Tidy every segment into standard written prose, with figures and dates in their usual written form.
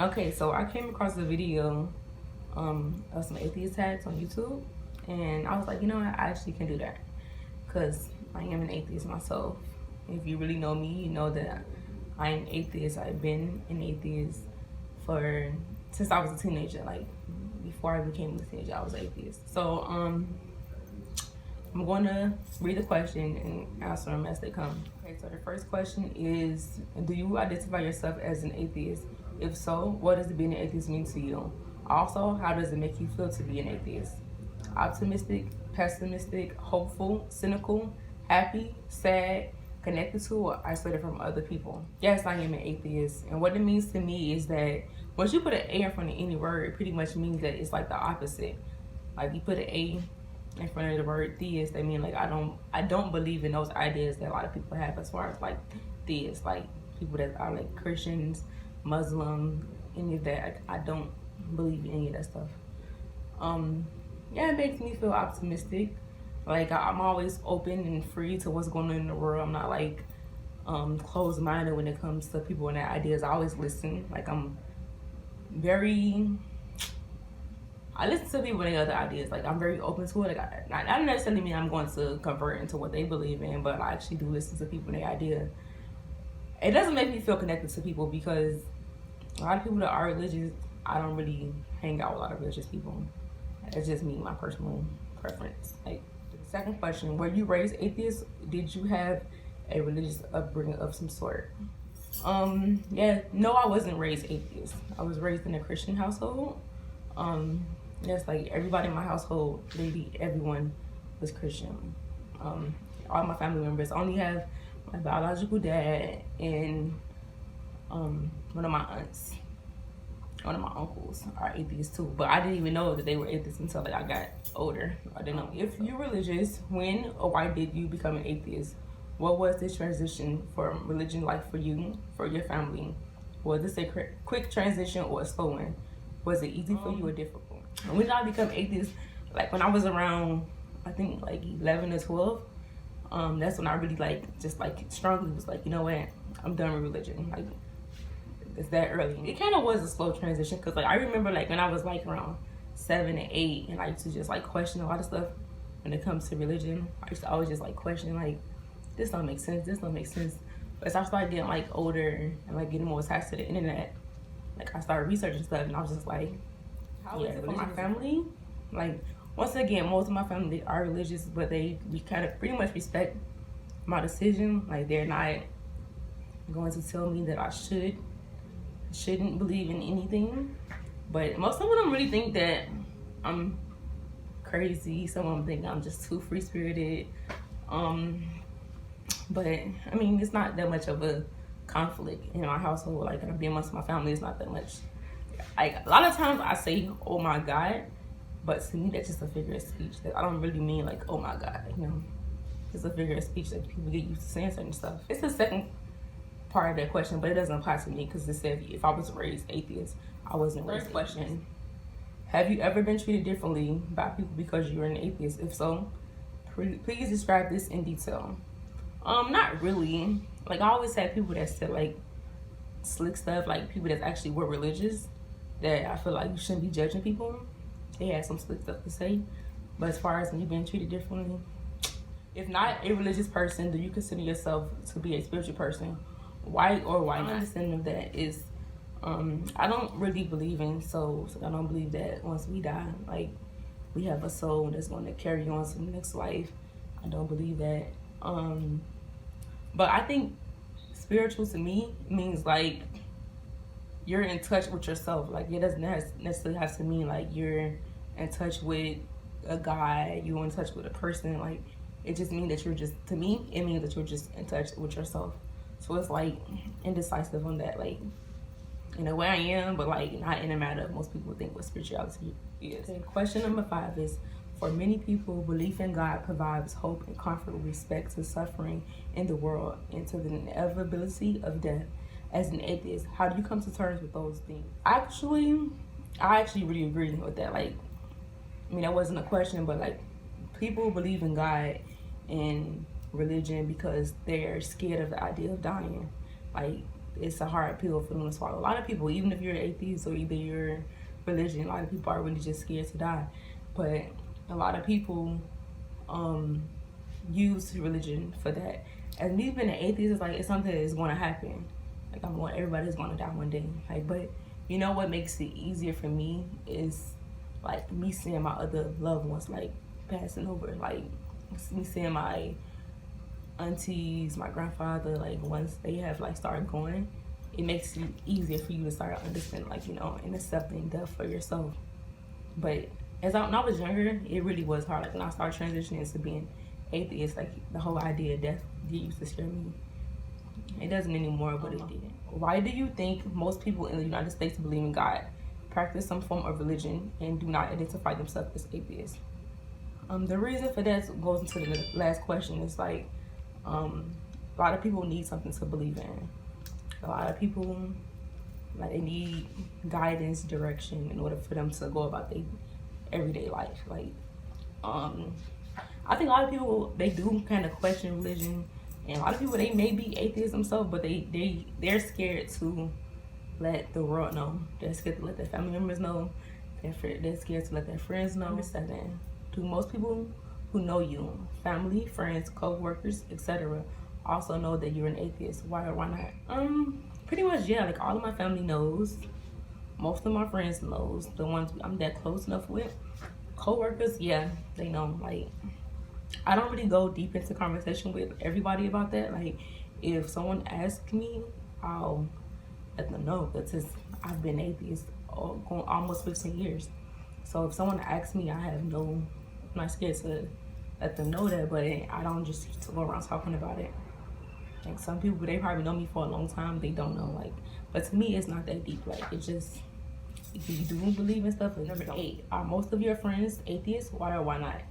Okay, so I came across a video of some atheist tags on YouTube, and I was like, you know what, I actually can do that because I am an atheist myself. If you really know me, you know that I am atheist. I've been an atheist for since I was a teenager. Like before I became a teenager, I was atheist. So I'm going to read the question and answer them as they come. Okay, so the first question is, do you identify yourself as an atheist? If so, what does being an atheist mean to you? Also, how does it make you feel to be an atheist? Optimistic, pessimistic, hopeful, cynical, happy, sad, connected to, or isolated from other people? Yes, I am an atheist. And what it means to me is that once you put an A in front of any word, it pretty much means that it's like the opposite. Like you put an A in front of the word theist, I mean, like I don't believe in those ideas that a lot of people have as far as like theists, like people that are like Christians, Muslim, any of that. I don't believe in any of that stuff. Yeah, it makes me feel optimistic. Like I'm always open and free to what's going on in the world. I'm not like closed-minded when it comes to people and their ideas. I always listen. Like I listen to people and their other ideas. Like I'm very open to it. Like I don't necessarily mean I'm going to convert into what they believe in, but I actually do listen to people and their idea. It doesn't make me feel connected to people because a lot of people that are religious, I don't really hang out with a lot of religious people. It's just me, my personal preference. Like the second question, were you raised atheist? Did you have a religious upbringing of some sort? Yeah, no, I wasn't raised atheist. I was raised in a Christian household. Yes, like everybody in my household, maybe everyone was Christian. All my family members. I only have my biological dad and one of my aunts, one of my uncles are atheists too. But I didn't even know that they were atheists until like I got older. I didn't know. If you're religious, when or why did you become an atheist? What was this transition from religion like for you, for your family? Was this a quick transition or a slow one? Was it easy for you or difficult? And when did I become atheist? Like when I was around, I think like 11 or 12. That's when I really like just like strongly was like, you know what, I'm done with religion. Like it's that early. It kind of was a slow transition because like I remember like when I was like around 7 and 8, and I used to just like question a lot of stuff when it comes to religion. I used to always just like question like, this don't make sense. This don't make sense. But as I started getting like older and like getting more attached to the internet, like I started researching stuff, and I was just like, how is it for my family? Like once again, most of my family are religious, but we kind of pretty much respect my decision. Like they're not going to tell me that I shouldn't believe in anything. But most of them really think that I'm crazy. Some of them think I'm just too free spirited. But I mean, it's not that much of a conflict in our household. Like being amongst my family, it's not that much. Like a lot of times I say, "Oh my God," but to me that's just a figure of speech. That I don't really mean like, "Oh my God," you know. It's a figure of speech that people get used to saying certain stuff. It's the second part of that question, but it doesn't apply to me because it said if I was raised atheist, I wasn't raised. First question: have you ever been treated differently by people because you're an atheist? If so, please describe this in detail. Not really. Like I always had people that said like slick stuff, like people that actually were religious, that I feel like you shouldn't be judging people. They had some slick stuff to say. But as far as me being treated differently, if not a religious person, do you consider yourself to be a spiritual person? Why or why not? My understanding of that is I don't really believe in souls. I don't believe that once we die, like we have a soul that's going to carry on to the next life. I don't believe that. But I think spiritual to me means like you're in touch with yourself. Like it doesn't necessarily have to mean like you're in touch with a God, you're in touch with a person. Like it just means that to me, it means that you're just in touch with yourself. So it's like indecisive on that, like in a way I am, but like not in a matter of most people think what spirituality is. Okay, question number 5 is, for many people, belief in God provides hope and comfort with respect to suffering in the world and to the inevitability of death. As an atheist, how do you come to terms with those things? I actually really agree with that. Like, I mean, that wasn't a question, but like, people believe in God and religion because they're scared of the idea of dying. Like, it's a hard pill for them to swallow. A lot of people, even if you're atheist or either you're religion, a lot of people are really just scared to die. But a lot of people use religion for that. And me being an atheist is like, it's something that's going to happen. Like, everybody's going to die one day. Like, but you know what makes it easier for me is like me seeing my other loved ones like passing over. Like me seeing my aunties, my grandfather, like once they have like started going, it makes it easier for you to start understanding, like, you know, and accepting death for yourself. But when I was younger, it really was hard. Like when I started transitioning to being atheist, like the whole idea of death used to scare me. It doesn't anymore, but it did. Why do you think most people in the United States believe in God, practice some form of religion, and do not identify themselves as atheists? The reason for that goes into the last question. It's like a lot of people need something to believe in. A lot of people, like, they need guidance, direction in order for them to go about their everyday life. Like, I think a lot of people, they do kind of question religion, and a lot of people, they may be atheists themselves, but they're scared to let the world know. They're scared to let their family members know. They're scared to let their friends know. Number 7, do most people who know you, family, friends, co-workers, etc., also know that you're an atheist? Why or why not? Pretty much, yeah. Like, all of my family knows. Most of my friends knows. The ones I'm that close enough with. Co-workers, yeah, they know. Like, I don't really go deep into conversation with everybody about that. Like, if someone asks me, I'll let them know, because I've been atheist going almost 15 years. So if someone asks me, I'm not scared to let them know that, but I don't just go around talking about it. Like, some people, they probably know me for a long time, they don't know. Like, but to me, it's not that deep. Like, it's just, if you do believe in stuff. Number 8, are most of your friends atheists? Why or why not?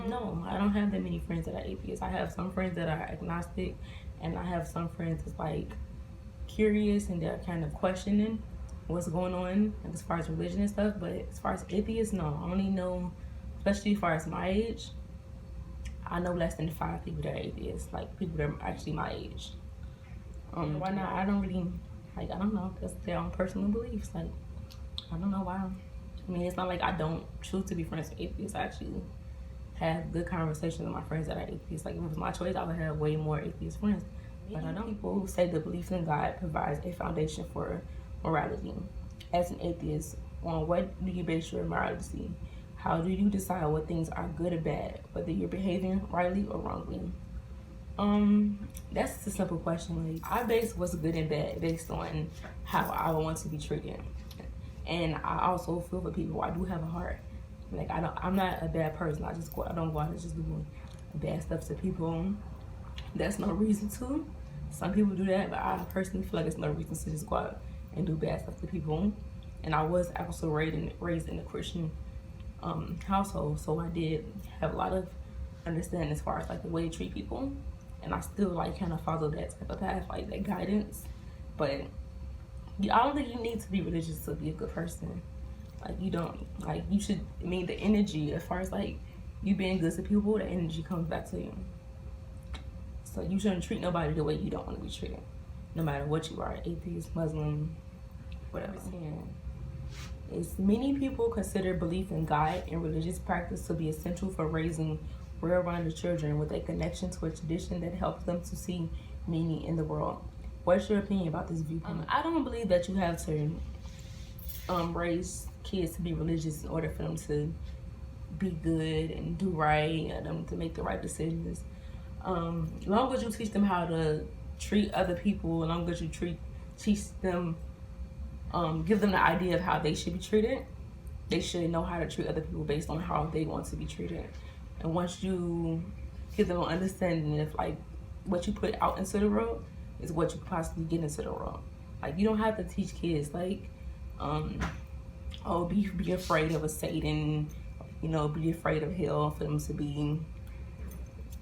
No, I don't have that many friends that are atheists. I have some friends that are agnostic, and I have some friends that's like curious and they're kind of questioning what's going on, like, as far as religion and stuff. But as far as atheists, no. I only know, especially as far as my age, I know less than 5 people that are atheists, like people that are actually my age. Why not? I don't really, like, I don't know. That's their own personal beliefs. Like, I don't know why. I mean, it's not like I don't choose to be friends with atheists. I actually have good conversations with my friends that are atheists. Like, if it was my choice, I would have way more atheist friends. But I know people who say the belief in God provides a foundation for morality. As an atheist, on what do you base your morality? How do you decide what things are good or bad, whether you're behaving rightly or wrongly? That's a simple question. Like, I base what's good and bad based on how I want to be treated. And I also feel for people. I do have a heart. Like, I'm not a bad person. I don't go out and just do bad stuff to people. That's no reason to. Some people do that, but I personally feel like it's no reason to just go out and do bad stuff to people. And I was also raised in a Christian household, so I did have a lot of understanding as far as like the way to treat people, and I still like kind of follow that type of path, like that guidance. But I don't think you need to be religious to be a good person. Like, you don't, like, you should, I mean, the energy, as far as like you being good to people, the energy comes back to you. So you shouldn't treat nobody the way you don't want to be treated, no matter what you are, atheist, Muslim, whatever. Is many people consider belief in God and religious practice to be essential for raising well-rounded children with a connection to a tradition that helps them to see meaning in the world. What's your opinion about this viewpoint? I don't believe that you have to raise kids to be religious in order for them to be good and do right, and them to make the right decisions. As long as you teach them how to treat other people, as long as you teach them, give them the idea of how they should be treated, they should know how to treat other people based on how they want to be treated. And once you give them an understanding of like what you put out into the world is what you possibly get into the world. Like, you don't have to teach kids like, be afraid of a Satan, be afraid of hell for them to be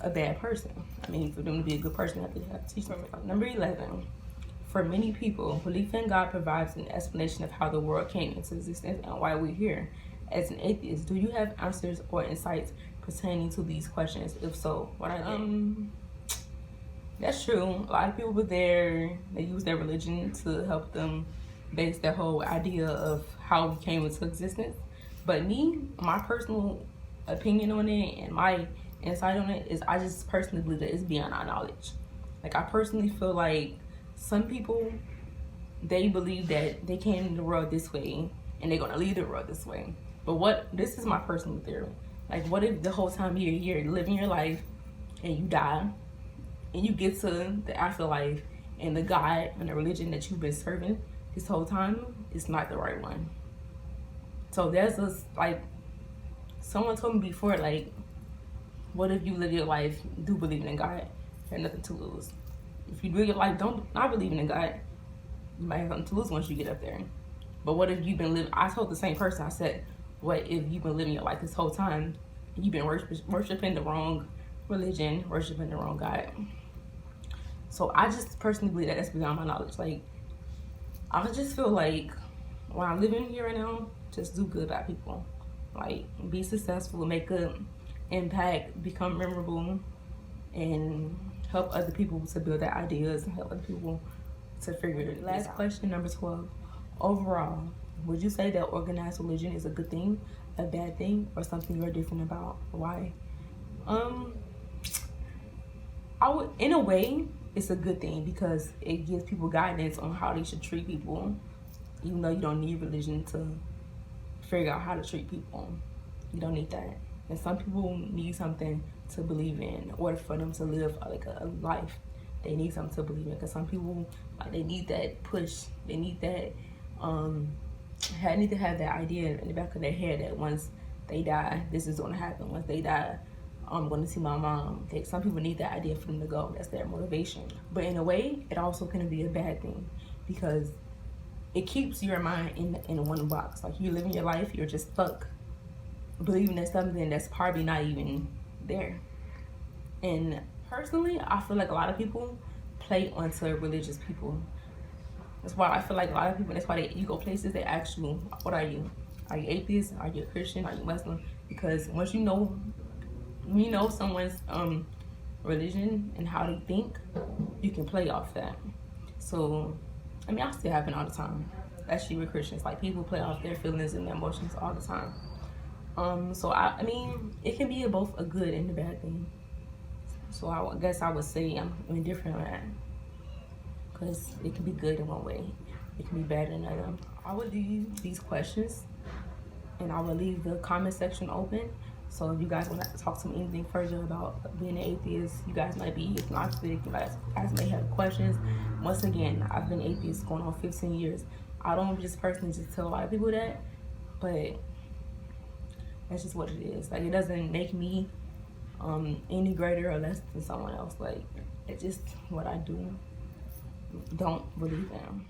a bad person. I mean, for them to be a good person, you have to teach them. Number 11. For many people, belief in God provides an explanation of how the world came into existence and why we're here. As an atheist, do you have answers or insights pertaining to these questions? If so, what are they? That's true. A lot of people were there, they use their religion to help them base their whole idea of how we came into existence. But me, my personal opinion on it and my insight on it is I just personally believe that it's beyond our knowledge. Like, I personally feel like some people, they believe that they came in the world this way and they're gonna leave the world this way. But this is my personal theory. Like, what if the whole time you're living your life and you die and you get to the afterlife and the God and the religion that you've been serving this whole time is not the right one? So there's this, like, someone told me before, like, what if you live your life do believing in God, you have nothing to lose? If you live your life not believing in God, you might have something to lose once you get up there. But what if you've been living, I told the same person, I said, what if you've been living your life this whole time and you've been worshiping the wrong religion, worshiping the wrong God? So I just personally believe that that's beyond my knowledge. Like, I just feel like when I'm living here right now, just do good by people. Like, be successful, make an impact, become memorable, and help other people to build their ideas and help other people to figure it out. Last question, number 12. Overall, would you say that organized religion is a good thing, a bad thing, or something you're different about? Why? I would, in a way, it's a good thing because it gives people guidance on how they should treat people, even though you don't need religion to figure out how to treat people. You don't need that. And some people need something to believe in order for them to live like a life. They need something to believe in, because some people, like, they need that push. They need that need to have that idea in the back of their head that once they die, this is going to happen. Once they die, I'm going to see my mom. Some people need that idea for them to go. That's their motivation. But in a way, it also can be a bad thing because it keeps your mind in one box. Like, you're living your life, you're just stuck believing in something that's probably not even there. And personally, I feel like a lot of people play onto religious people. That's why I feel like a lot of people, that's why you go places, they ask you, what are you? Are you atheist? Are you a Christian? Are you Muslim? Because once you know someone's religion and how they think, you can play off that. So, I mean, I see it happen all the time, especially with Christians. Like, people play off their feelings and their emotions all the time. So I mean, it can be both a good and a bad thing. So I guess I would say I'm indifferent on that, because it can be good in one way, it can be bad in another. I would leave these questions, and I would leave the comment section open. So if you guys want to talk to me anything further about being an atheist, you guys might be agnostic, you guys may have questions. Once again, I've been atheist going on 15 years. I don't just personally just tell a lot of people that, but that's just what it is. Like, it doesn't make me any greater or less than someone else. Like, it's just what I do. Don't believe them.